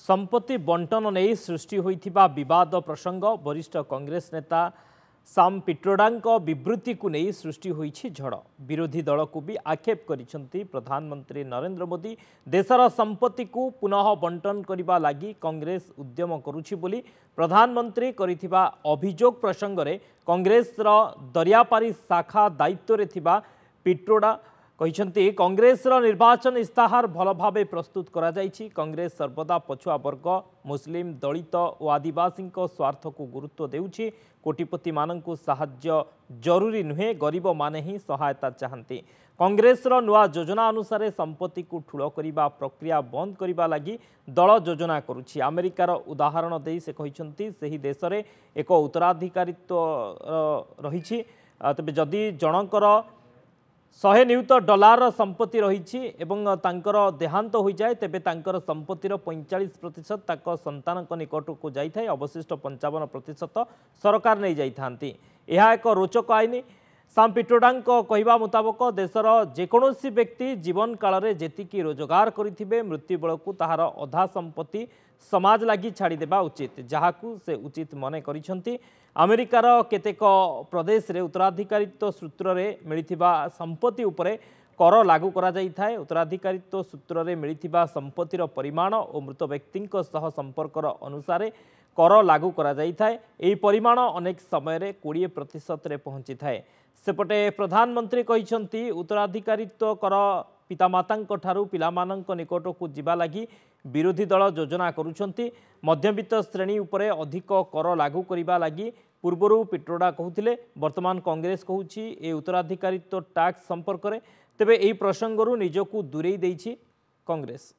संपत्ति बंटन नहीं सृष्टि होइथिबा विवाद प्रसंग वरिष्ठ कांग्रेस नेता साम पिट्रोडा विवृत्ति को नहीं सृष्टि होइछि झड़। विरोधी दल को भी आक्षेप करिसेंति प्रधानमंत्री नरेंद्र मोदी। देशर संपत्ति को पुनः बंटन करने लगी कांग्रेस उद्यम करुछि बोली प्रधानमंत्री करिथिबा अभियोग प्रसंग रे कांग्रेस दरियापारी शाखा दायित्व रे थिबा पिट्रोडा कहते कांग्रेस निर्वाचन इस्ताहार भल भाव प्रस्तुत करा जाइछि। कांग्रेस सर्वदा पछुआ वर्ग मुस्लिम दलित और आदिवासी स्वार्थ को गुरुत्व देउछि। कोटिपति मानकु साहाय्य जरूरी नुहे, गरीब माने ही सहायता चाहती। कांग्रेस नुआ योजना अनुसार संपत्ति को ठूल करने प्रक्रिया बंद करने लगी दल योजना करुछि। अमेरिकार उदाहरण दे से कहते सही देश में एक उत्तराधिकारित्व रही। तेज जदि जनकर 100 नियुत डॉलर संपत्ति रही एवं तांकर देहांत हो जाए तेबे तांकर संपत्तिर 45% ताक संतान निकट को जाए, अवशिष्ट 55% सरकार नहीं जाइथांती। यह एक रोचक आईन। साम पिट्रोडा कहवा मुताबक देशर जेकोसी व्यक्ति जीवन काल में जेतिकी रोजगार करिथिबे मृत्यु बेलू ताहार अधा संपत्ति समाज लगी छाड़देवा उचित, जहाकू से उचित मने करिसेंति। अमेरिकार केतेक प्रदेश रे उत्तराधिकारित्व सूत्र रे मिलिथिबा संपत्ति उपरे कर लागू करा जाई थाए। उत्तराधिकारित्व सूत्र रे मिलिथिबा संपत्तिर परिमाण और मृत व्यक्ति संपर्कर अनुसार कर लागू करा जाई थाए। एही परिमाण अनेक समय 20% रे पहुंची थाए। सेपटे प्रधानमंत्री कहिसेंति उत्तराधिकारित्व कर पितामातांक ठारू पिलामानंक निकट को जिबा लगी विरोधी दल योजना करुछंती। मध्यवित्त श्रेणी उपरे अधिक कर लागू करिबा लगी पूर्वरु पिट्रोडा कहूथिले, वर्तमान कांग्रेस कहूछि ए उत्तराधिकारित्व टैक्स संपर्क रे। तेबे एही प्रसंगरु निजकू दूरेई देइछि कांग्रेस।